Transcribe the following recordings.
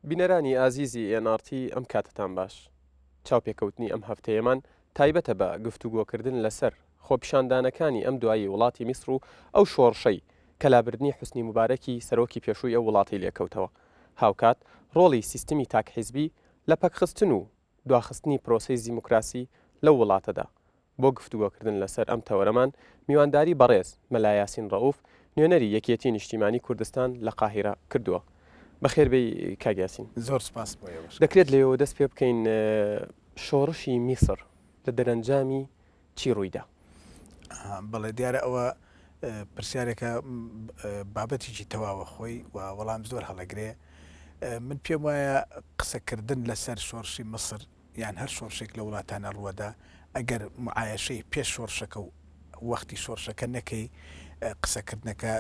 بینەرانی ئازیزی NRT ئەم کاتتان باش. چاوپێکەوتنی ئەم هەفتەیەمان تایبەتە بە گفتوگۆکردن لەسەر خۆپیشاندانەکانی ئەم دوایی وڵاتی میسر و ئەو شۆڕشەی کەلابردنی حوسنی مبارەکی سەرۆکی پێشووی ئەو وڵاتی لێکەوتەوە. هاوکات ڕۆڵی سیستمی تاکحیزبی لە پەکخستن و دواخستنی پرۆسەی زیموکراسی لەو وڵاتەدا. بۆ گفتوگۆکردن لەسەر ئەم تەوەرەمان میوانداری بەڕێز مەلا یاسین ڕەئوف نوێنەری یەکێتی نیشتیمانی کوردستان لە قاهیرە کردووە. بەخێربەی کاگیاسین. زۆر سپاس بۆیەوە. دەکرێت لێەوە دەست پێ بکەین شۆڕشی میسر لە دەرەنجامی چی ڕوویدا؟ بەڵێ دیارە ئەوە پرسیارێکە بابەتێکی تەواوە خۆی و وەڵام زۆر هەڵەگرێ. من پێم وایە قسەکردن لەسەر شۆڕشی مەسر یان هەر شۆڕشێک لە وڵاتانە ڕووەدا ئەگەر معایەشەی پێش شۆڕشەکە و وەختی شۆڕشەکە نەکەی قسەکردنەکە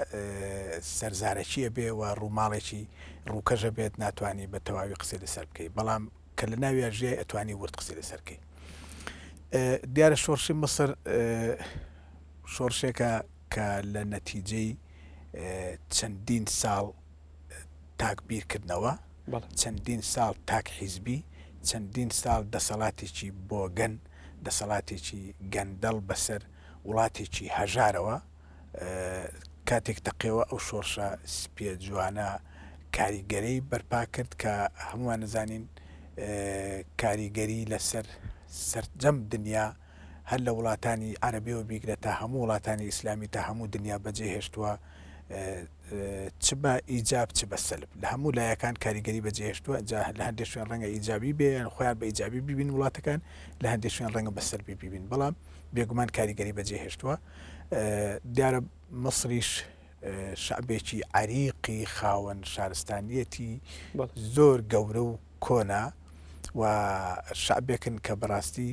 سەرزارەکیە بێ و ڕووماڵێکی ڕووکەژە بێت ناتوانانی بە تەواوی قسەی لەسەر بکەی، بەڵام کە لە ناوی ژێ ئەتوانی ورد قسەی لەسەرکەی. دیارە شۆڕشی مەسر شۆڕشێکە کە لە نەتیجەی چەندین ساڵ تاکبیرکردنەوە، چەندین ساڵ تاک حیزبی، چەندین ساڵ دەسەڵاتێکی بۆگەن، دەسەڵاتێکی گەندەڵ بەسەر وڵاتێکی هەژارەوە کاتێک تەقێەوە ئەو شۆڕشە سپێ جوانە کاریگەری بەرپا کرد کە هەمووان نزانین کاریگەری لەسەر سەرجەم دنیا هەر لە وڵاتانی عەرەبیەوە بیگرێت تا هەموو وڵاتانی ئیسلامی تا هەموو دنیا بەجێهێشتووە، چ بە ئیجاب چ بە سەلب لە هەموو لایەکان کاریگەری بەجێهێشتووە. لە هەندێک شوێن ڕەنگە ئیجابی بێ خۆیان بە ئیجابی ببین وڵاتەکان، لە هەندێک شوێن ڕەنگە بە سەلبی ببین، بەڵام بێگومان کاریگەری بەجێهێشتووە. دیارە مەسریش شعبێکی عەریقی خاوەن شارستانیەتی زۆر گەورە و کۆنا و شعبێکن کە بەڕاستی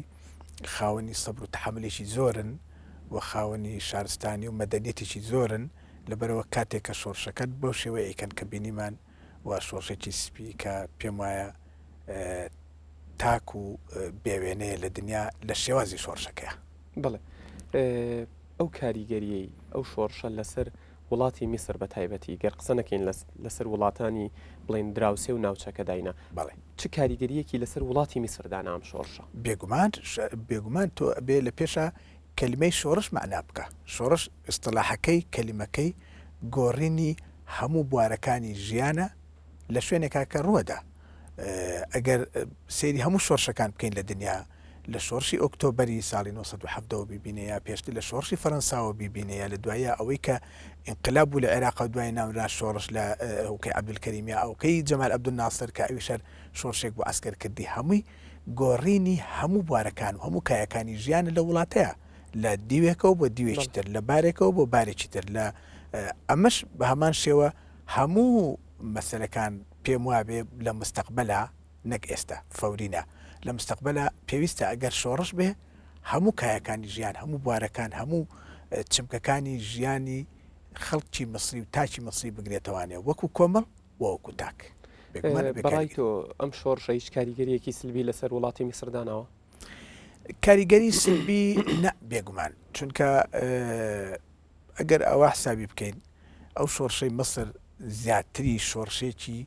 خاوەنی سەبر و تەحەملێکی زۆرن و خاوەنی شارستانی و مەدەنیەتێکی زۆرن، لەبەرەوە کاتێک کە شۆڕشەکەت بەو شێوەیە ئەیکەن کە بینیمان و شۆڕشێکی سپی کە پێم وایە تاک و بێوێنەیە لە دنیا لە شێوازی شۆڕشەکەیە. بڵێ ئەو کاریگەریەی ئەو شۆڕشە لەسەر وڵاتی میسر بە تایبەتی گەر قسە نەکەین لەسەر وڵاتانی بڵێن دراوسێ و ناوچەکە داینا، بەڵێ چ کاریگەریەکی لەسەر وڵاتی میسردانا ئەم شۆڕشە؟ بێگومان تۆ بێ لە پێشە کەلیمەی شۆڕش معنا بکە. شۆڕش ئیستلاحەکەی کەلیمەکەی گۆڕینی هەموو بوارەکانی ژیانە لە شوێنێکا کە ڕووەدا. ئەگەر سێری هەموو شۆڕشەکان بکەین لە دنیا، لە شۆڕشی ئۆکتۆبەری ساڵی 1970 ببینەیە، پێشتر لە شۆڕشی فەرەنساوە ببینەیە، لە دوایە ئەوەی کە ئینقلاب بوو لە عێراق و دوای ناونرا شۆڕش لە ئەوکەی عەبدولکەریمیا ئەوکەی جەمال عەبدولناسر کە ئەویشەر شۆڕشێک بۆ ئەسکەرکردی هەمووی گۆڕینی هەموو بوارەکان و هەموو کایەکانی ژیانە لە وڵاتەیە، لە دیوێکەوە بۆ دیوێکی تر، لە بارێکەوە بۆ بارێکی تر. لە ئەمەش بە هەمان شێوە هەموو مەسەلەکان پێم وابێ لە مستەقبەلا نەک ئێستا فەورینە، لە مستەقبەلا پێویستە ئەگەر شۆڕش بێ هەموو کایەکانی ژیان، هەموو بوارەکان، هەموو چمکەکانی ژیانی خەڵکی مەسری و تاکی مەسری بگرێتەوانێ وەکو کۆمەڵ وەکو تاک. بەڕای تۆ ئەم شۆڕشە هیچ کاریگەریەکی سلبی لەسەر وڵاتی میسردانەوە؟ کاریگەری سلبی نە بێگومان، چونکە ئەگەر ئەوە حسابی بکەین ئەو شۆڕشەی مەسر زیاتری شۆڕشێکی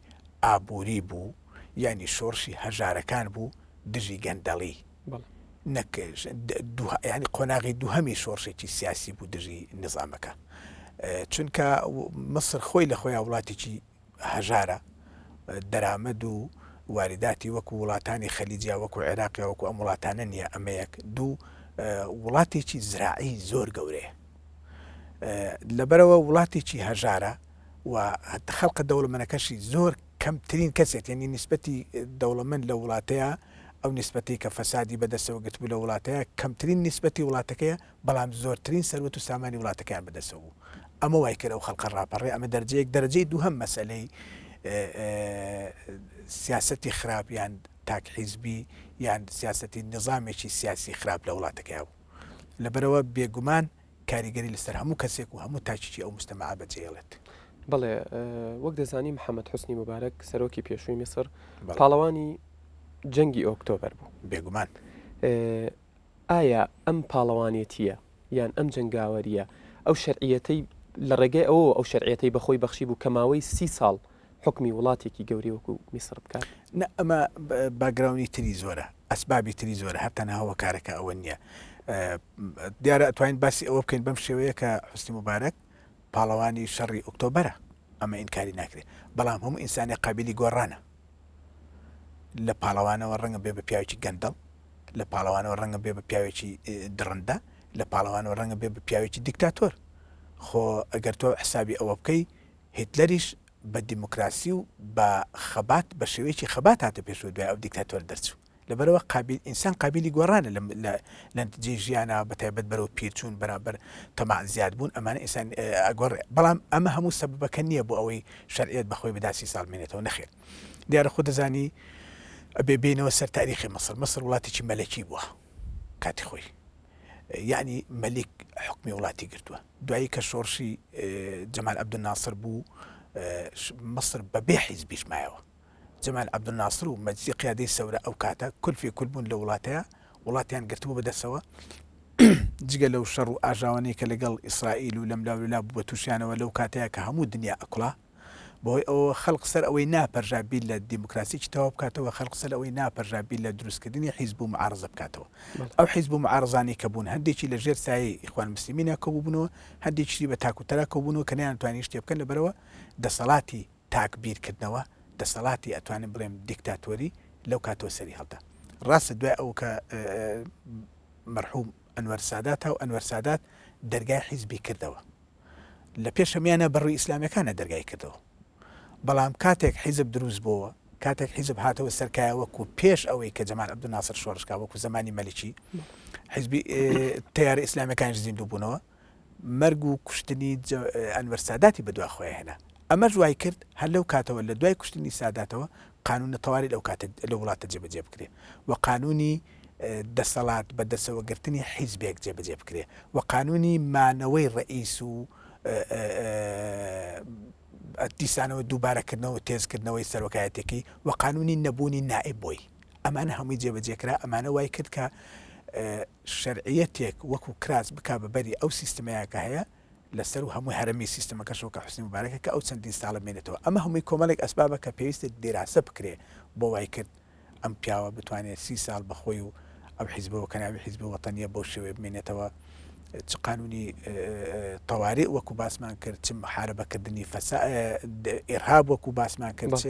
ئابووری بوو، ینی شۆڕشی هەژارەکان بوو دژی گەندەڵی، ینی قۆناغی دووهەمی شۆڕشێکی سیاسی بوو دژی نظامەکە، چونکە مەسر خۆی لە خۆیان وڵاتێکی هەژارە، دەرامەد و وارداتی وەکو وڵاتانی خەلیجیا وەکو عێراقیا وەکو ئەم وڵاتانە نییە، ئەمەیەک دوو وڵاتێکی زراعی زۆر گەورەیە، لەبەرەوە وڵاتێکی هەژارە و هەتا خەڵقە دەوڵەمەندەکەشی زۆر کەمترین کەسێت، یعنی نیسبەتی دەوڵەمەند لە وڵاتەیە ئەو نیسبەتی کە فەسادی بەدەستەوە گرتبوو لە وڵاتەیە کەمترین نیسبەتی وڵاتەکەیە، بەڵام زۆرترین سەروەت و سامانی وڵاتەکەیان بەدەستەوە بوو. ئەمە وای کرد ئەو خەڵقە ڕاپەڕێ، ئەمە دەرەجەی دووهەم مەسەلەی سیاسەتی خراپ یان تاک حیزبی یان سیاسەتی نظامێکی سیاسی خراپ لە وڵاتەکەیە بوو. لەبەرەوە بێگومان کاریگەری لەسەر هەموو کەسێک و هەموو تاکیی ئەو مجتەمەعە بەجێهێڵێت. بەڵێ وەک دەزانی محەممەد حوسنی مبارەک سەرۆکی پێشووی میسر پاڵەوانی جەنگی ئۆکتۆبەر بوو. بێگومان ئایا ئەم پاڵەوانێتیە یان ئەم جنگاوەریە ئەو شەرعیەتەی لە ڕێگەی ئەو شەرعیەتەی بەخۆی بەخشی بوو کە ماوەی 30 ساڵ حکمی وڵاتێکی گەوری وەکو میسر بکات؟ ئەمە باگراونی تری زۆرە، ئەسبابی تری زۆرە، هەرتەنە هەوەکارەکە ئەوە نییە. دیارە ئەتوانین باسی ئەوە بکەین بەم شێوەیە کە حوسنی موبارەک پاڵەوانی شەڕی ئۆکتۆبەرە، ئەمە ئینکاری ناکرێت، بەڵام هەموو ئینسانی قابلی گۆڕانە. لە پاڵەوانەوە ڕەنگە بێ بە پیاوێکی گەندەڵ، لە پاڵەوانەوە ڕەنگە بێ بە پیاوێکی درڕندە، لە پاڵەوانەوە ڕەنگە بێ بە پیاوێکی دیکتاتۆر. خۆ ئەگەر تۆ حسابی ئەوە بکەی، هیتلەریش بە دیموکراسی و بە خەبات بە شێوەیەکی خەبات هاتە پێشوە دوای ئەو دیکتاتۆر دەرچوو. لەبەرەوە ئینسان قابلی گۆڕانە لە نتیجەی ژیانە بەتایبەت بەرەو پیرچوون بەرامبەر تەماع زیاد بوون، ئەمانە ئینسان ئەگۆڕێ. بەڵام ئەمە هەموو سەبەبەکە نییە بۆ ئەوەی شەرعیەت بەخۆی بەدا 30 ساڵ بمێنێتەوە، نەخێر. دیارە خۆ دەزانی ئەبێ بینەوە سەر تاریخی مەسر وڵاتێکی مەلەکی بووە کاتی خۆی، یعنی مەلیک حکمی وڵاتی گرتووە. دوایی کە شۆڕشی جەمال عەبدولناسر بوو، مەسر بەبێ حیزبیش مایەوە. جەمال عەبدولناسر و مەجلیسی قیادەی سەورە ئەو کاتە کولفی کول بوون لە وڵاتیان گرتبوو بەدەستەوە، جگە لەو شەڕ و ئاژاوانەی کە لەگەڵ ئیسرائیل و لەم لاوللا بوو بە تووشیانەوە لەو کاتەیە کە هەموو دنیا ئەکوڵا، بۆی ئەوە خەڵق سەر ئەوەی ناپەرژابی لە دیموکراسیی تەواو بکاتەوە، خەڵق سەر ئەوەی ناپەرژابی لە دروستکردنی حیزب و معارزە بکاتەوە. ئەو حیزب و معارزانی کە بوون، هەندێکی لە ژێر سایەی ئیخوان مسلمینە کەوتبوو بوونەوە، هەندێکی بە تاکوتەرا کەوتبوونەوە کە نەیانتوانی شتێ بکەن، لەبەرەوە دەسەڵاتی تاکبیرکردنەوە، دەسەڵاتی ئەتوانین بڵێم دیکتاتۆری لەو کاتەوە سەری هەڵدا. ڕاستە دوای ئەو کە مەرحوم ئەنوەر سادات و ئەنوەر سادات دەرگای حیزبی کردەوە، لە پێش هەمیانە بەڕووی ئیسلامیەکانە دەرگای کردەوە. بەڵام کاتێک حیزب دروست بووە، کاتێک حیزب هاتەوە سەرکایە وەکو پێش ئەوەی کە جەمال عەبدولناسر شۆڕشکا وەکو زمانی مەلیکی، حیزبی تەیارە ئیسلامیەکانیش زیندوو بوونەوە، مەرگ و کوشتنی ئەنوەر ساداتی بەدوا خۆیان هێنا. ئەمە جوای کرد هەر لەو کاتەوە لە دوای کوشتنی ساداتەوە قانونە تەواوی لە وڵاتە جێبەجێ بکرێ و قانونی دەسەڵات بە دەسەوەگرتنی حیزبێک جێبەجێ بکرێ و قانونی مانەوەی ڕئیس و دیسانەوە دووبارەکردنەوە تێزکردنەوەی سەرۆکایەتێکی و قانونی نەبوونی نائب بۆی. ئەمانە هەمووی جێبەجێکرا، ئەمانە وای کرد کە شەرعیەتێک وەکو کراس بک بەبەری ئەو سیستمەیە کە هەیە لەسەر و هەمووی هەرمی سیستمەکەشەوە کە حوسنی موبارەکە کە ئەو چەندین ساڵە بمێنێتەوە. ئەمە هەمووی کۆمەڵێک ئەسبابە کە پێویستە دیراسە بکرێ بۆ وای کرد ئەم پیاوە بتوانێت 30 ساڵ بەخۆی و ئەو حیزبەوە کە ناوی حیزب وەتەنیە بۆ شێوێ بمێنێتەوە، چ قانونی تەواری وەکو باسمان کرد، چ محارەبەکردنی ئێرهاب وەکو باسمان کرد، چ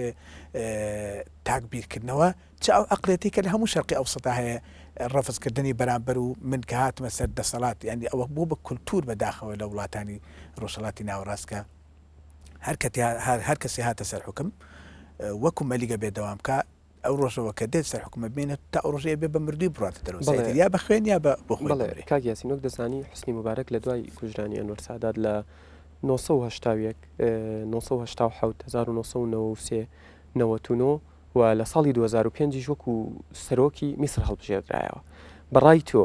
تاکبیرکردنەوە، چ ئەو ئەقڵێتی کە لە هەموو شەرقی ئەوسەتا هەیە، ڕەفزکردنی بەرامبەر و من کە هاتمە سەر دەسەڵات، یعنی ئەوە بوو بە کولتور بەداخەوە لە وڵاتانی ڕۆژهەڵاتی ناوەڕاستکە هەر کەسی هاتە سەر حکم وەکو مەلیگە بێدەوامکە، ئەو ڕۆژەوە کە دێت سەر حکومە بمێنێت تا ئەو ڕۆژەیە بێ بە مردووی بڕاتە دەرەوە، یا بە خوێن یا بە خۆی. کاک یاسین وەک دەزانی حوسنی موبارەک لە دوای کوژرانی ئەنوەر سادات لە 1970 و لە ساڵی 2005 وەکو سەرۆکی میسر هەڵبژێردرایەوە. بەڕای تۆ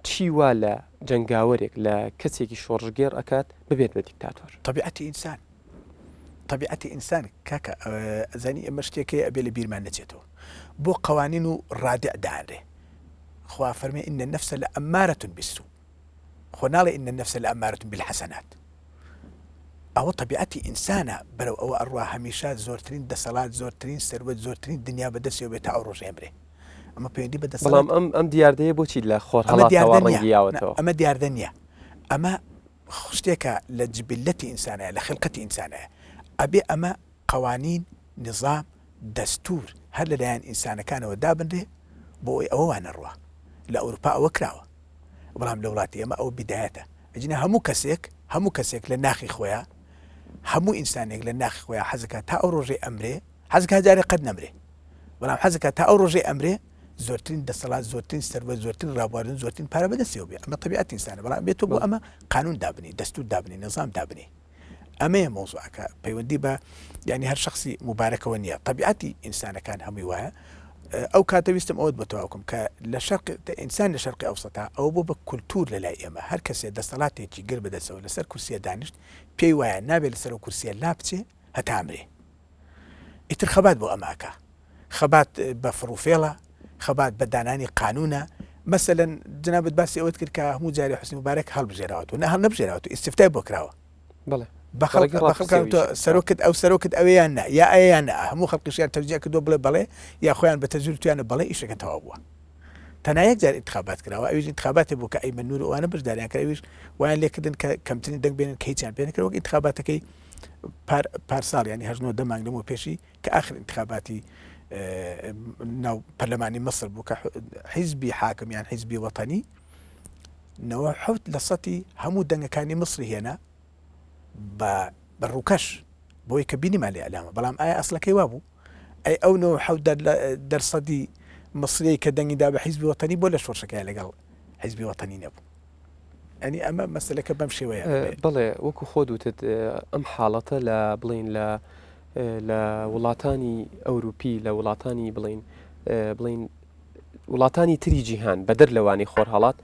چی وا لە جەنگاوەرێک لە کەسێکی شۆڕژگێر ئەکات ببێت بە دیکتاتۆر؟ طبیعەتی ئینسان کاکە ئەزانی ئەمە شتێکی ئەبێ لە بیرمان نەچێتەوە، بۆ قوانین و ڕادع دانرێ. خوا فەرمێ ئین النەفس لەئەمارەة بالسوء، خۆ ناڵێ ئین النەفس لەئەمارەة بالحەسەنات. ئەوە طبیعەتی ئینسانە، بەرەو ئەوە ئەڕوا هەمیشە زۆرترین دەسەڵات، زۆرترین سەروەت، زۆرترین دنیا بەدەستێ بێت تا ئەو ڕۆژێ ئەمرێ. ئەمە پەیوەندی بە دەسەڵات. بەڵام ئەم دیاردەیە بۆچی لە خۆرهەڵاتەوە ڕەنگیاوەتەوە؟ ئەمە دیاردە نییە، ئەمە شتێکە لە جبلەتی ئینسانەیە، لە خلقەتی ئینسانەیە. ئەبێ ئەمە قوانین، نظام، دەستور هەر لەلایەن ئینسانەکانەوە دابنرێ بۆ ئەوی ئەوە وانەڕوە. لە ئەوروپا ئەوە کراوە، بەڵام لە وڵاتی ئێمە ئەوە بیدایەتە. ئەجینە هەموو کەسێک لە ناخی خۆیان، هەموو ئینسانێک لە ناخی خۆیان حەزەکە تا ئەو ڕۆژێ ئەمرێ، حەزەکە جارێ قەت نەمرێ، بەڵام حەزەکە تا ئەو ڕۆژێ ئەمرێ زۆرترین دەسەڵات، زۆرترین سەروەت، زۆرترین ڕابواردن، زۆرترین پارە بەدەستێەوە بێ. ئەمە طبیعەتی ئینسانە، بەڵام بێتۆ بۆ ئەمە قانون دابنی، دەستور دابنی، نظام دابنی. ئەمەیە مۆزوعەکە پەیوەندی بە یعنی هەر شخصی مبارەکەوە نییە. طبیعەتی ئینسانەکان هەمووی وایە. ئەو کاتەویستم ئەوت بە تەواوکم کە لە ئینسان لە شەرقی ئەوسەتا ئەوە بۆ بە کولتور لە لای ئێمە، هەر کەسێ دەسەڵاتێکی گر بەدەستەوە لەسەر کورسیە دانیشت، پێی وایە نابێت لەسەر کورسیە لا بچێ هەتا ئەمرێ. ئیتر خەبات بۆ ئەماکە، خەبات بە فڕوفێڵە، خەبات بە دانانی قانونە. مەسەلەن جنابەت باسی ئەوت کرد کە هەموو جارێ حوسنی موبارەک هەڵبژێراوەتەوە، نە هەڵ نەبژێراوەتەوە، ئیستیفتای بۆ کراوە. بەڵێ بەخەڵ سەرۆکت ئەو سەرۆکت ئەوەیان یا ئەیان هەموو خەڵکیشیان تەرجیع کردو بڵێ بڵێ یا خۆیان بە تەزور تویانە بڵێ ئیشەکە تەواو بووە. تەنایەک جار انتخابات کراوە ئەویش انتخاباتی بوو کە ئەیمن نور ئەوانە بەشداریان کرد ئەویش وایان لێکردن کە کەمترین دەنگ بێنن کە هیچیان پێ نەکرد وەک انتخاباتەکەی پارساڵ ینی 19 مانگ لەمەوە پێشی کە آخر انتخاباتی ناو پەرلەمانی مەسر بوو کە حیزبی حاکم یان حیزبی وەتەنی 90% هەموو دەنگەکانی مصری هێنا بە ڕووکەش بۆی کە بینیمان لێ ئەلامە بەڵام ئایا ئەسڵەکەی وا بوو ئەی ئەو 90% مصری کە دەنگیدا بە حیزبی وەتەنی بۆ لە شۆڕشەکەی لەگەڵ حیزبی وەتەنی نەبوو. ئەنی ئەمە مەسەلەکە بەم شێوەیە. بڵێ وەکو خۆ دوتت ئەم حاڵەتە لە بڵین لە وڵاتانی ئەوروپی لە وڵاتانی بڵین وڵاتانی تری جیهان بەدەر لەوانی خۆرهەڵات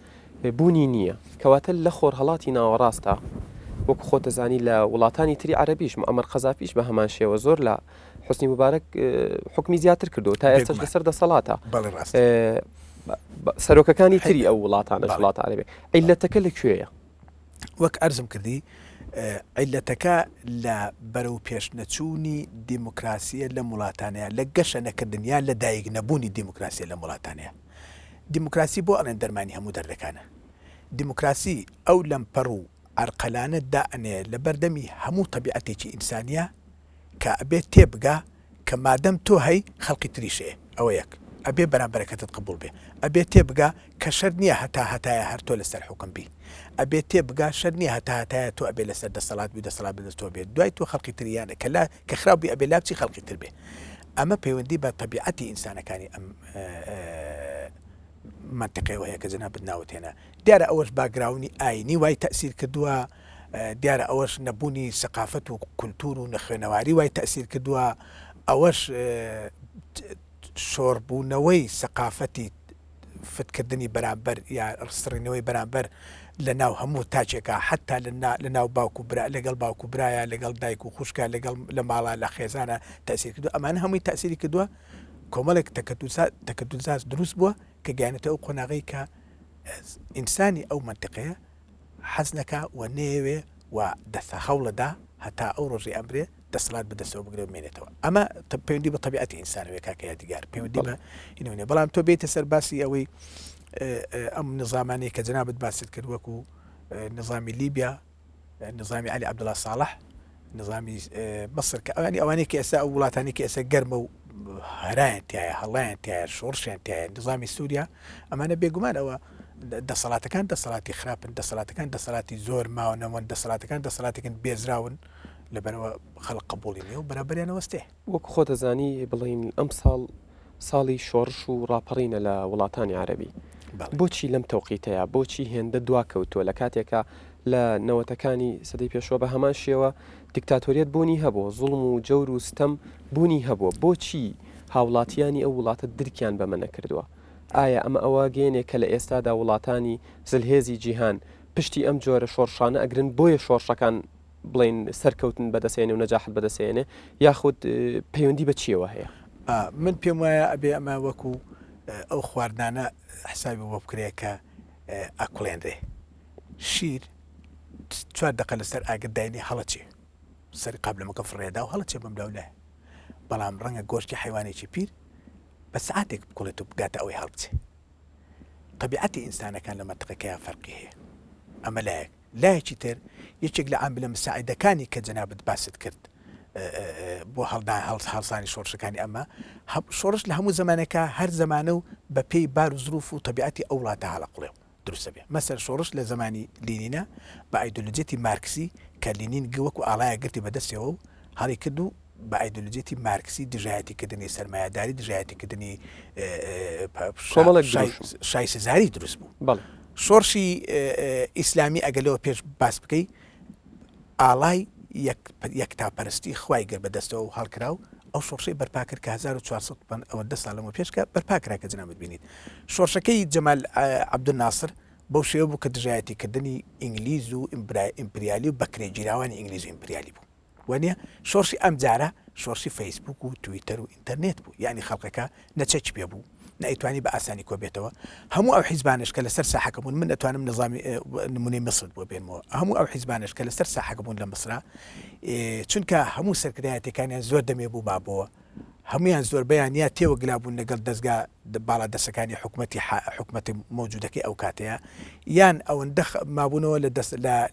بوونی نییە کەواتە لە خۆرهەڵاتی ناوەڕاستە وەکو خۆ دەزانی لە وڵاتانی تری عەرەبیش ئەمەر قەزافیش بە هەمان شێوە زۆر لە حوسنی مبارەک حکمی زیاتر کردو تا ئێستاش لەسەر دەسەڵاتە سەرۆکەکانی تری ئەو وڵاتانە وڵاتە عەرەبی عیلەتەکە لەکوێیە؟ وەک ئەرزم کردی عیلەتەکە لە بەرەو پێشنەچوونی دیموکراسیە لە وڵاتانەیە لە گەشە نەکردن یان لە دایک نەبوونی دیموکراسیە لە وڵاتانەیە. دیموکراسی بۆ ئەڵێن دەرمانی هەموو دەردەکانە. دیموکراسی ئەو لەمپەڕ و عەرقەلانە دائەنێ لە بەردەمی هەموو تەبیعەتێکی ئینسانیە کە ئەبێت تێبگا کە مادەم تۆ هەی خەڵقی تریشێ ئەوە یەک ئەبێ بەرامبەرەکەتت قبول بێ ئەبێت تێبگا کە شەر نییە هەتایە هەر تۆ لەسەر حکم بی ئەبێت تێبگا شەر نییە هەتایە تۆ ئەبێ لەسەر دەسەڵات بی دەسەڵات بەدەست تۆ بێت دوای تۆ خەڵقی تریانە کە خراپبی ئەبێ لابچی خەڵقی تر بێ. ئەمە پەیوەندی بە تەبیعەتی ئینسانەکانی ئەم منتیقەوە هەیە کە جەنابەت ناوتێنە دیارە ئەوەش باگراونی ئاینی وای تەسیر کردووە دیارە ئەوەش نەبوونی سەقافەت و کولتور و نەخوێنەواری وای تەسیر کردووە ئەوەش شۆڕبوونەوەی سەقافەتی فتکردنی بەرامبەر یا ڕستڕینەوەی بەرامبەر لە ناو هەموو تاچێکە حتا لە ناو باوکو برا لەگەڵ باوکو برایە لەگەڵ دایک و خوشکە لەگەڵ لە ماڵە لە خێزانە تەسیر کردو ئەمانە هەمووی تەسیری کردووە کۆمەڵێک تەکەدوزاز دروست بووە کە گەیانێتە ئەو قۆناغی کە ئینسانی ئەو منتیقەیە حەز نەکا و نێوێ و دەسە هەوڵەدا هەتا ئەو ڕۆژی ئەمرێ دەسەڵات بەدەستەوە بگرێ بمێنێتەوە. ئەمە پەیوەندی بە تەبیعەتی ئینسانەوەی کاکە یادیگار پەیوەندی بە اینەوەیە. بەڵام تۆ بێتە سەر باسی ئەوەی ئەم نظامانەی کە جەنابەت باست کرد وەکو نظامی لیبیا نظامی عەلی عەبدوڵڵا ساڵح نظامی مەسر کە ئەوانەی کە ئێستا ئەو وڵاتانی کە ئێستا گەرمە و هەرایان تایە هەڵایان تایە شۆڕشیان تایە نظامی سووریا ئەمانە بێگومان ئەوە دەسەڵاتەکان دەسەڵاتی خراپن دەسەڵاتەکان دەسەڵاتی زۆر ماوەنەوەن دەسەڵاتەکان دەسەڵاتێکن بێزراون لەبەرەوە خەڵق قبوڵی نیە و بەرامبەریان وەستێ وەکو خۆ دەزانی بڵین ئەم ساڵی شۆڕش و ڕاپەڕینە لە وڵاتانی عەرەبی بۆچی لەم تەوقیتەیە بۆچی هێندە دواکەوتووە لە کاتێکە لە نەوەتەکانی سەدەی پێشوە بە هەمان شێوە دیکتاتۆریەت بوونی هەبوو زوڵم و جەور و ستەم بوونی هەبووە بۆچی هاوڵاتیانی ئەو وڵاتە درکیان بەمە نەکردووە؟ ئایا ئەمە ئەوە گەێنێک کە لە ئێستادا وڵاتانی زلهێزی جیهان پشتی ئەم جۆرە شۆڕشانە ئەگرن بۆیە شۆڕشەکان بڵین سەرکەوتن بەدەسێنێ و نەجاحت بەدەسێنێ یاخود پەیوەندی بە چیەوە هەیە؟ من پێم وایە ئەبێ ئەمە وەکو ئەو خواردانە حسابی بۆ بکرێت کە ئەکوڵێنرێ شیر 4 دقە لەسەر ئاگر داینی هەڵەچێ سەری قابلەمەکە فڕێدا و هەڵەچێ بەم لاولایە بەڵام ڕەنگە گۆشتی حیوانێکی پیر بە سعاتێک بکڵێت و بگاتە ئەوەی هەڵبچێ. طبیعەتی ئینسانەکان لە منتیقەکەیە فەرقی هەیە. ئەمە لایەکی تر یەکێک لە عاملە مساعدەکانی کە جەنابەت باست کرد بۆ هەڵسانی شۆڕشەکانی ئەمە شۆڕش لە هەموو زمانێکە هەر زمانە و بە پێی بار و زروف و طبیعەتی ئەو وڵاتە هەڵەقڵێ دروستە بێ. مەسەر شۆڕش لە زمانی لینینە بە ئایدۆلۆجێتی مارکسی کە لینین وەکو ئاڵایە گرتی بەدەستەوە و هەڵی کرد و بە ئایدۆلۆجێتی مارکسی دژایەتیکردنی سەرمایه‌داری دژایەتیکردنی شای سزاری دروست بوو. شۆڕشی ئیسلامی ئەگەلەوە پێش باس بکەی ئاڵای یەکتاپەرستی خوای گەر بەدەستەوە و هەڵکرا و ئەو شۆڕشەی بەرپا کرد کە 1400 ساڵ لەمە پێشکە بەرپاکرا کە جەنابەت بینیت. شۆڕشەکەی جەمال عەبدولناسر بەو شێوە بوو کە دژایەتیکردنی ئینگلیز و ئیمپریالی و بەکرێگیراوانی ئینگلیز و ئیمپریالی بوو. وانە شۆڕشی ئەم جارە شۆڕشی فەیسبوک و تویتەر و ئینتەرنێت بوو. یعنی خەڵکەکە نەچەک پێ بوو نەیتوانی بە ئاسانی کۆ بێتەوە هەموو ئەو حیزبانش کە لەسەر ساحەکەبوون من ئەتوانم نظامی نمونەی مەسر بۆ بێنمەوە هەموو ئەو حیزبانش کە لەسەر ساحەکەبوون لە مەسرا چونکە هەموو سەرکردایەتەکانیان زۆر دەمێ بوو مابەوە هەمویان زۆربیان یا تێوەگلابوون لەگەڵ دەستگا باڵا دەسەکانی حکوومەتی مەوجودەکەی ئەو کاتەیە یان ئەوەندە مابوونەوە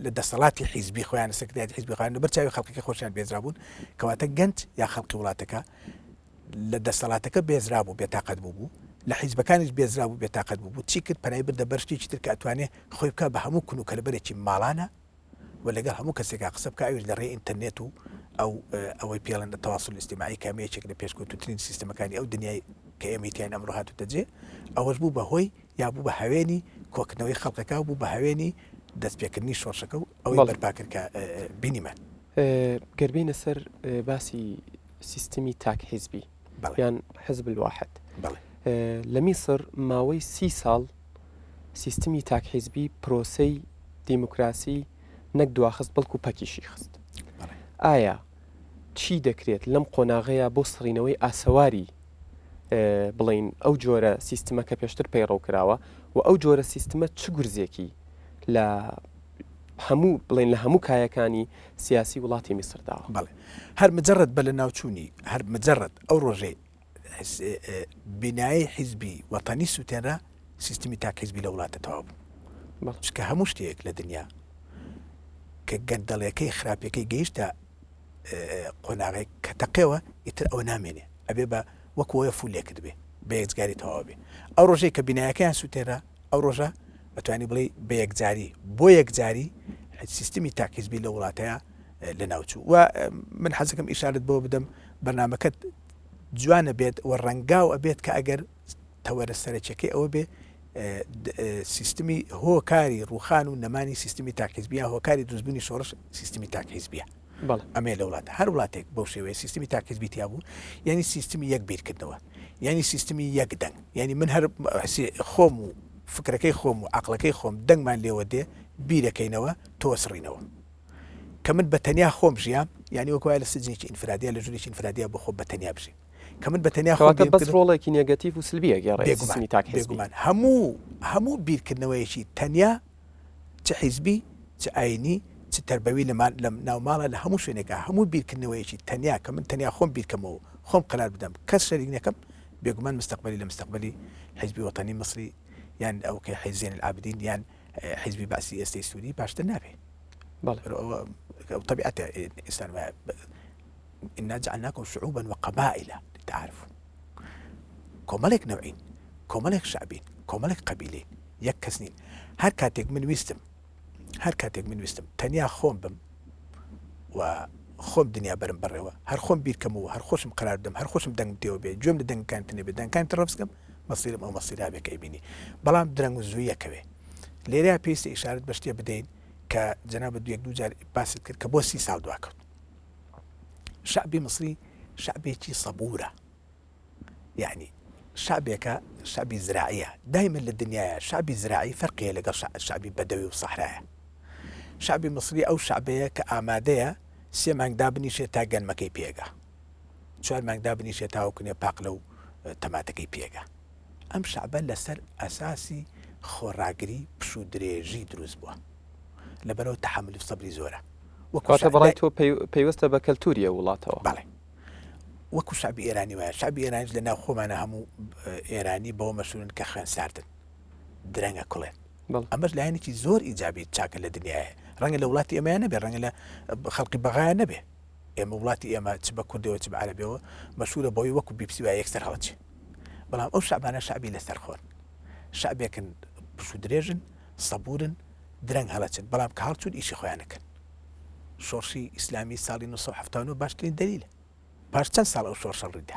لە دەسەڵاتی حیزبی خۆیان سەکردایەتی حیزبی خۆیان بەرچاوی خەڵکی خۆشیان بێزرابوون کەواتە گەنج یا خەڵکی وڵاتەکە لە دەسەڵاتەکە بێزرا بوو بێتاقەت بوو لە حیزبەکانیش بێزرا بوو بێتاقەت بوو چی کرد پەنای بردە بەرشتێکی تر کە ئەتوانێت خۆی بکە بە هەموو کون و کەلبەرێکی ماڵانە و لەگەڵ هەموو کەسێکا قسە بکە ئەوش لە ڕێی ئینتەرنێت و ئەوەی پێڵەن تەواصل ئیجتیماعی کامەیەکێک لە پێشکەوتووترین سیستەمەکانی ئەو دنیای کە ئێمەیان ئەمڕۆ هاتووتە جێ ئەوەش بوو بەهۆی یا بوو بە هەوێنی کۆکردنەوەی خەڵکەکە بوو بە هەوێنی دەستپێکردنی شۆڕشەکە و ئەوەی بەرپاکرد کە بینیمان گەربینە سەر باسی سیستمی تاک حیزبی یان حزب الواحد لە میسر ماوەی 30 ساڵ سیستمی تاک حیزبی پرۆسەی دیموکراسی نەک دواخست بەڵکو پەکیشی خست ئایا چی دەکرێت لەم قۆناغەیە بۆ سڕینەوەی ئاسەواری بڵین ئەو جۆرە سیستمە کە پێشتر پەیڕەو کراوە و ئەو جۆرە سیستمە چ گورزێکی لە هەموو بڵین لە هەموو کایەکانی سیاسی وڵاتی میسرداوە بەڵێ هەر مجرد بە لە ناوچوونی هەر مجرد ئەو ڕۆژێ بینایی حیزبی وەتانی سووتێنرا سیستمی تاک حیزبی لە وڵاتەتەوە بوو چکە هەموو شتێک لە دنیا کە گەندەڵەکەی خراپەکەی گەیشتە قۆناغی کە تەقێەوە ئیتر ئەوە نامێنێ ئەبێ بە وەکوۆیە فولێکرد بێ بە یەکجاری تەواو بێ ئەو ڕۆژەی کە بینایەکەیان سووتێرە ئەو ڕۆژە ئەتوانی بڵێ بە یەکجاری بۆ یەکجاری سیستمی تاک حیزبی لە وڵاتەیە لە ناوچوو و من حەزەکەم ئیشارەت بۆ بدەم بەرنامەکەت جوانە بێت و ڕەنگاو ئەبێت کە ئەگەر تەوەرە سەرچەکەی ئەوە بێ سیستمی هۆکاری ڕوخان و نەمانی سیستمی تاک حیزبیە هۆکاری دروستبوونی شۆڕش سیستمی تاک حیزبیە ئەمێ لە وڵات هەر وڵاتێک بەو شێوەیە سیستمی تاک حیزبی تیا بوو یعنی سیستمی یەک بیرکردنەوە یعنی سیستمی یەک دەنگ یعنی من هەر خۆم و فکرەکەی خۆم و عقلەکەی خۆم دەنگمان لێوە دێ بیرەکەینەوە تۆسڕینەوە کە من بە تەنیا خۆم ژیام یعنی وەکوای لە سجنێکی ئینفرادیە لە ژوورێکی ئینفرادیە بۆ خۆ بە تەنیا بژین کە من بە تەنیا خۆم بەس ڕۆڵێکی نێگەتیڤ و سلبیە سیستمی تاک حیزبی هەموو بیرکردنەوەیەکی تەنیا چ حیزبی چ ئاینی چ تربەوی لە ناوماڵە لە هەموو شوێنێکە هەموو بیرکردنەوەیەکی تەنیا کە من تەنیا خۆم بیرکەمەوە خۆم قرار بدەم کەس شەریک نەکەم بێگومان مستقبلی لە مستقبلی حیزبی وەتانی مصری یان ئەو کە حیزب زین العابدین یان حیزبی باسی ئێستەی سوودی باشتر نابێ طبيعة الإنسان إنا جعلناكم شعوبا وقبائل لتعارفوا كومالك نوعين كومالك شعبين كومالك قبيلين يكسنين هر كاتك من ويستم تنيا خوم بم وخوم دنيا برم بروا هر خوم بير كمو هر خوشم قرار دم هر خوشم دنگ ديو بي جمله دنگ كانت نبي دنگ كانت رفسكم مصيرم او مصيرها بك ايبيني بلام درنگ زويه كوي ليريا بيس اشاره بشتي بدين کە جەنابەت دوێک دوو جار باست کرد کە بۆ 30 ساڵ دواکەوت شعبی مصری شعبێکی سەبورە یعنی شعبێکە شعبی زراعیە دایما لە دنیاە شعبی زراعی فەرقیە لەگەڵ شعبی بەدەوی و سەحرایە شعبی مصری ئەو شعبەیە کە ئامادەیە 3 مانگ دابنیشێت تا گەنمەکەی پێگا 4 مانگ دابنیشێت تاوەکوێ پاقلە و تەماتەکەی پێگا ئەم شعبە لەسەر ئەساسی خۆڕاگری پش و درێژی دروست بووە لەبەرەوە تەحمل سەبری زۆرە وەکواتە بەڵای تۆ پەیوەستە بە کەلتوریە وڵاتەوە بەڵێ وەکو شعبی ئێرانی وایە شعبی ئێرانیش لە ناو خۆمانە هەموو ئێرانی بەوە مەشهورن کە خوێن ساردن درەنگە کوڵێن ئەمەش لایەنێکی زۆر ئیجابی چاکە لە دنیاە ڕەنگە لە وڵاتی ئێمەیان نەبێ ڕەنگە لە خەڵقی بەغایە نەبێ ئێمە وڵاتی ئێمە چ بە کوردەوە چ بە عەرەبیەوە مەشهورە بەوەی وەکو بیبسی وایە یەکسەر هەڵەچێ بەڵام ئەو شعبانە شعبی لەسەر خۆن شعبێکن پش و درێژن سەبورن درەنگ هەڵەچن بەڵام کە هەڵچوون ئیشی خۆیانەکەن شۆڕشی ئیسلامی ساڵی 1970 باشترین دلیلە پاش چەند ساڵ ئەو شۆڕشە ڕوویدا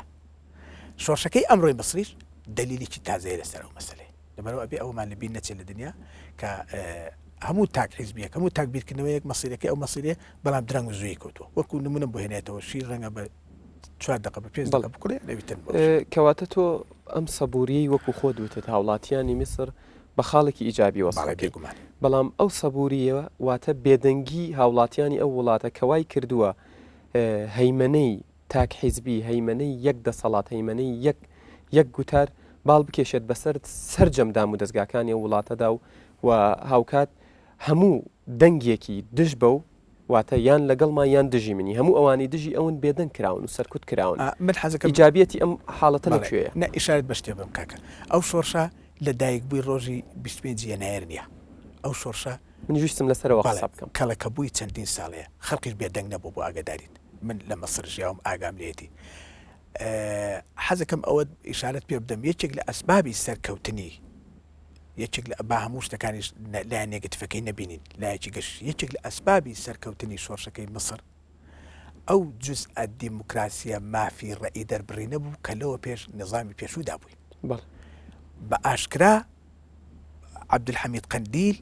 شۆڕشەکەی ئەمڕۆی مەسریش دلیلێکی تازەیە لەسەر ئەو مەسەلەی لەبەرەوە ئەبێ ئەومان لەبیر نەچێت لە دنیا کە هەموو تاک حیزبیەک هەموو تاک بیرکردنەوەیەک مەسیرەکەی ئەو مەسیرێ بەڵام درەنگ و زووی کەوتووە وەکو نمونە بۆ هێنێتەوە شیر ڕەنگە بە 4 دقه بە 5 دقه بکوڵێ لەویتن کەواتە تۆ ئەم سەبووریەی وەکو خۆ دوتت هاوڵاتیانی میسر بە خاڵێکی ئیجابی وەسڵەکەی بەڵام ئەو سەبووریەوە واتە بێدەنگی هاوڵاتیانی ئەو وڵاتە کەوای کردووە هەیمەنەی تاک حیزبی هەیمەنەی یەک دەسەڵات هەیمەنەی یەک گوتار باڵ بکێشێت بەسەر سەررجەمدام و دەستگاکانی وڵاتەدا و هاوکات هەموو دەنگێکی دژ بە و واتە یان لەگەڵمان یان دژی منی هەموو ئەوانی دژی ئەوەن بێدەنگ کراون و سەرکوت کراون من حەزەکەم ئیجابیەتی ئەم حاڵەتە لەکوێیە نە ئیشارەت بە شتێ بم کاکە ئەو شۆڕشە لە دایکبووی ڕۆژی 25 یەنایر نییە ئەو شۆڕشە منیشتم لەسەرەوە قسە بکەم کەڵەکەبووی چەندین ساڵەیە خەڵکیش بێدەنگ نەبوو بۆ ئاگاداریت من لە مەسر ژیاوم ئاگام لێتی حەزەکەم ئەوە ئیشارەت پێ بدەم یەکێک لە ئەسبابی سەرکەوتنی یەکێک لە با هەموو شتەکانیش لای نێگەتیڤەکەی نەبینین لایەکی گەشت یەکێک لە ئەسبابی سەرکەوتنی شۆڕشەکەی مەسر ئەو جزئە دیموکراسیە مافی ڕێئی دەربڕینە بوو کە لەوە پێش نظامی پێشوودا بووین بە ئاشکرا عەبدولحەمید قەندیل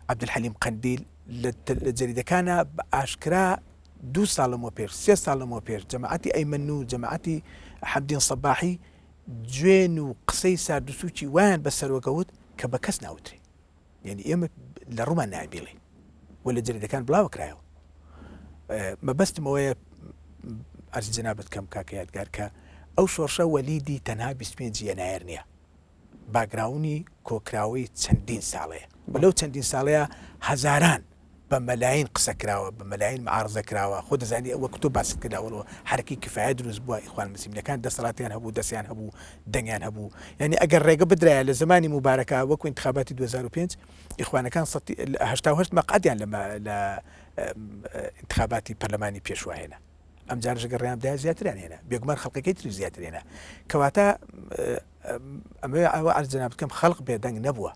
عەبدولحەلیم قەندیل لە جەریدەکانە بە ئاشکرا 2 ساڵ لەمەوە پێش 3 ساڵ لەمەوە پێش جەماعەتی ئەیمەن و جەماعەتی حەمدین سەباحی جوێن و قسەی ساردوسوکی وایان بەسەرۆکەوت کە بە کەس ناوتری یعنی ئێمە لە ڕوومان نابیڵێ و لە جەریدەکان بڵاوە کرایەوە مەبەستم ئەوەیە ئەرزی جەنابەت کەم کاکە یادگار کە ئەو شۆڕشە وەلیدی تەنها 25 یەنایر نییە باگراونی کۆکراوەی چەندین ساڵەیە بەلەو چەندین ساڵەیە هەزاران بە مەلاین قسە کراوە بە مەلاین معارزە کراوە خۆ دەزانی ئەوە کتۆ باس کرداوەەوە حرەکی کفایە دروست بووە ئیخوان مسلیمەکان دەسەڵاتیان هەبوو دەستیان هەبوو دەنگیان هەبوو یعنی ئەگەر ڕێگە بدرایە لە زمانی مبارەکە وەکو انتخاباتی 2005 ئیخوانەکان 88 مەقعدیان لە انتخاباتی پەرلەمانی پێشوا هێنا ئەم جار ژەگەڕیاندای زیاتریان هێنا بێگومان خەڵقەکەی تری زیاتر هێنا کەواتە ئەمە ئەوە ئەرجەناب بکەم خەڵق بێدەنگ نەبووە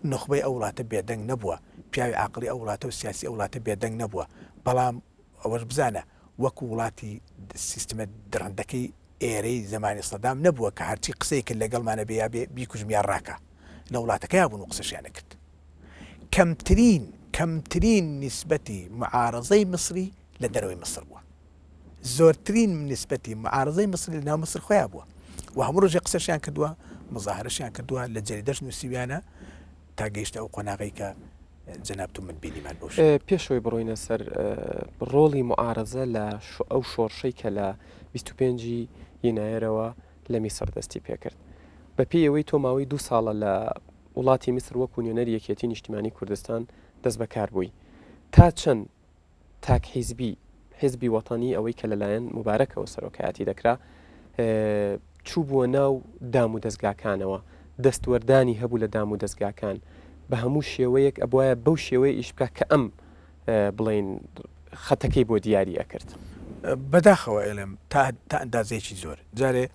نخبەی ئەو وڵاتە بێدەنگ نەبووە پیاوی عاقلی ئەو وڵاتە و سیاسی ئەو وڵاتە بێدەنگ نەبووە بەڵام ئەوەش بزانە وەکو وڵاتی سیستمە درەندەکەی ئێرەی زمانی سەدام نەبووە کە هەرچی قسەی کرد لەگەڵمانە بێ یا بێ بیکوژمیان ڕاکە لە وڵاتەکەی بوون و قسەشیانە کرد کەمترین نیسبەتی معارەزەی مصری لە دەرەوەی مصر بووە زۆرترین نیسبەتی معارەزەی مصری لە ناو مصر خۆیان بووە و هەموو ڕۆژێ قسەشیان کردووە مزاهرەشیان کردووە لە جەریدەش نووسیویانە تا گەیشتە ئەو قۆناغی کە جەنابتون من بینیمان بۆش پێشەوەی بڕۆینە سەر ڕۆڵی معارەزە لە ئەو شۆڕشەی کە لە 25 یەنایەرەوە لە میسر دەستی پێکرد بە پێی ئەوەی تۆ ماوەی 2 ساڵە لە وڵاتی میسر وەکو نوێنەری یەکێتی نیشتیمانی کوردستان دەست بەکار بووی تا چەند تاک حیزبی وەتانی ئەوەی کە لەلایەن مبارەکەەوە سەرۆکایەتی دەکرا چوو بووە ناو دام و دەستگاکانەوە دەستوەردانی هەبوو لە دام و دەستگاکان بە هەموو شێوەیەک ئەبواە بەو شێوەیە ئیش بکە کە ئەم بڵین خەتەکەی بۆ دیاری ئەکرد بەداخەوە ئێلم تا ئەندازەیەکی زۆر جارێ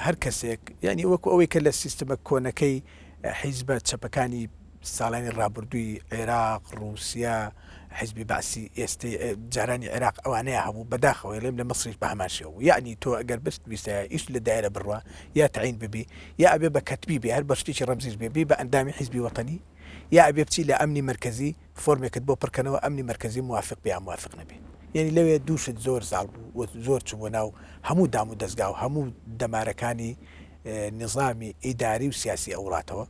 هەر کەسێک ینی وەکو ئەوەی کە لە سیستمە کۆنەکەی حیزبە چەپەکانی ساڵانی ڕابردووی عێراق رووسیا حیزبی باسی ئێستا جارانی عێراق ئەوانەیە هەبوو بەداخەوە لێم لە مەسریش بە هەماشەوە یعنی تۆ ئەگەر بست ویستە ئیش لە دایرە بڕوە یا تعین ببی یا ئەبێ بە کەتبی بێ هەر بە شتێکی ڕەمزیش بێبی بە ئەندامی حیزبی وەتەنی یا ئەبێ بچی لە ئەمنی مرکزی فۆرمێکت بۆ پڕکەنەوە ئەمنی مرکزی موافق بێ موافق نەبێ یعنی لەوێ دووشت زۆر زاڵ بوو زۆر چوو ناو هەموو دام و دەستگا و هەموو دەمارەکانی نظامی ئیداری و سیاسی ئەو وڵاتەوە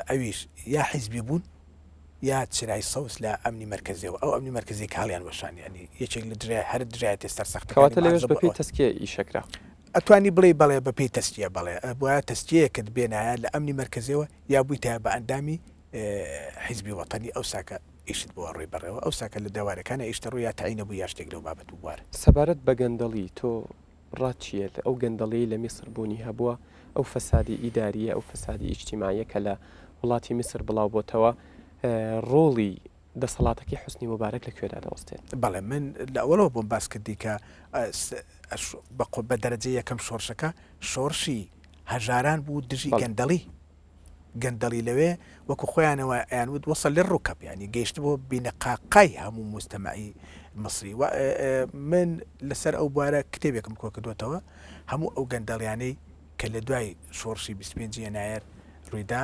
ئەویش یا حیزبی بوون یا چرای سەوس لە ئەمنی مرکزیەوە ئەو ئەمنی مرکزی کاڵیان وەشان ینی یەکێک لە درای هەر درایەتێ سەرسەخت کەواتە لەوێش بەپێی تەسکیە ئیشەکرا ئەتوانی بڵێ بەڵێ بەپێی تەستیە بڵێ بۆە تەستیەکت بێنایە لە ئەمنی مرکزیەوە یا بوویتە بە ئەندامی حیزبی وەتەنی ئەو ساکە ئیشت بۆ ڕێی بەڕێەوە ئەو ساکە لە داوارەکانە ئیشتە ڕوو یا تعینە بوو یا شتێک لەو بابەت بووارە سەبارەت بە گەندەڵی تۆ ڕاتچیێت ئەو گەندەڵی لە میسر بوونی هەبووە ئەو فەسادی ئیداریە ئەو فەسادی ئیجتیماعیە کە لە وڵاتی میسر بڵاو بۆتەوە ڕۆڵی دەسەڵاتەکەی حوسنی مبارەک لەکوێدا دەوەستێت بەڵێ من لە ئەوەوە بۆم باس کردی کە بە دەرەجە یەکەم شۆڕشەکە شۆڕشی هەژاران بوو دژی گەندەڵی لەوێ وەکو خۆیانەوە یانود وەسە لێ ڕووکەپ ینی گەیشت بۆ بینەقاقای هەموو مستەماعی مصری من لەسەر ئەو بوارە کتێبێکم کۆ کردوێتەوە هەموو ئەو گەندەڵیانەی کە لە دوای شۆڕشی 25 یەنایەر ڕوویدا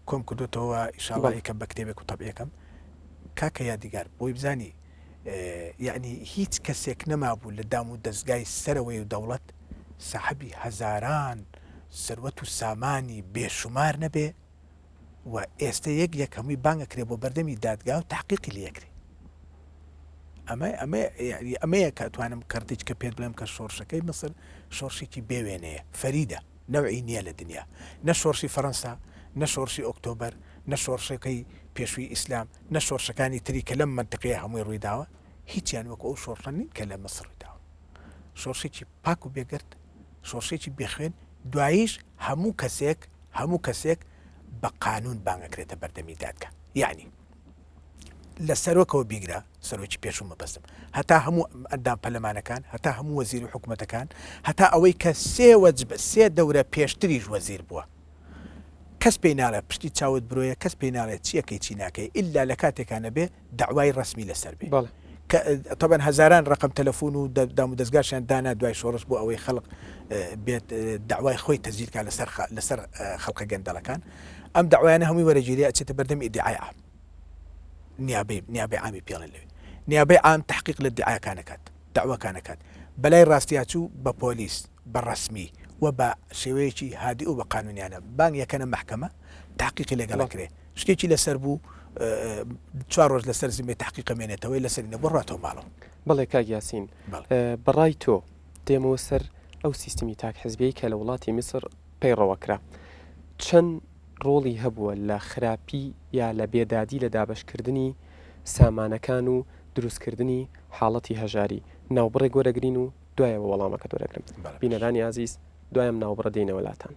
کۆم کردوێتەوە ئیشاڵی کەم بە کتێبێک و تەبعەکەم کاکە یادیگار بۆی بزانی یعنی هیچ کەسێک نەمابوو لە دام و دەستگای سەرەوەی و دەوڵەت ساحەبی هەزاران سەروەت و سامانی بێشمار نەبێ و ئێستا یەک هەمووی بانگەکرێ بۆ بەردەمی دادگا و تحقیقی لەکرێ ئەمەیە کە توانم کردێک کە پێت بڵێم کە شۆڕشەکەی مەسر شۆڕشێکی بێوێنەیە فەریدە نەوعی نییە لە دنیا نە شۆڕشی فەڕەنسا نە شۆڕشی ئۆکتۆبەر نە شۆڕشەکەی پێشووی ئیسلام نە شۆڕشەکانی تری کە لەم منتقەیە هەمووی ڕوویداوە هیچیان وەکو ئەو شۆڕشە نین کە لە مەسر ڕوویداوە شۆڕشێکی پاک و بێگرت شۆڕشێکی بێخوێن دواییش هەموو کەسێک بە قانون بانگەکرێتە بەردەمی دادگا یعنی لە سەرۆکەوە بیگرا سەرۆکی پێشوو مەبەستم هەتا هەموو ئەندام پەرلەمانەکان هەتا هەموو وەزیر و حکوومەتەکان هەتا ئەوەی کە سێ دەورە پێشتریش وەزیر بووە کەس پێی ناڵێت پشتی چاوت برۆیە کەس پێی ناڵێت چیەکەی چی ناکەی ئللا لە کاتێکانە بێ داوای ڕسمی لەسەر بێ طبعا هەزاران ڕقم تەلەفۆن و دام و دەستگاشیان دانا دوای شۆڕش بۆ ئەوەی خەڵق بێت داوای خۆی تەزیرکە لەسەر خەڵقە گەندەڵەکان ئەم داوایانە هەمووی وەرەگیری ئەچێتە بەردەمی ئیدعای عام نیابەی عامی پێڵێن لەوێ نیابەی عام تحقیق لە دیعاکانەکات داواکانەکات بەلای ڕاستیاچوو بە پۆلیس بە ڕسمی و بە شێوەیەکی هادی و بە قانونیانە بانگ یەکەنە محکەمە تحقیقی لەگەڵەکرێ شتێکی لەسەر بوو 4 ڕۆژ لەسەر زیمێ تحقیق مێنێتەوەی لەسەرینە بۆ ڕاتەوە ماڵەوە بەڵێ کاک یاسین بەڕای تۆ دێمەوە سەر ئەو سیستمی تاک حزبی کە لە وڵاتی میسر پەیڕەوەکرا چەند ڕۆڵی هەبووە لە خراپی یا لە بێدادی لە دابشکردنی سامانەکان و دروستکردنی حاڵەتی هەژاری ناوبڕێک وەرەگرین و دوایەوە وەڵامەکە وەرەگرن بینەرانی عزیز دوایم ناوبڕە دێنەوە لاتان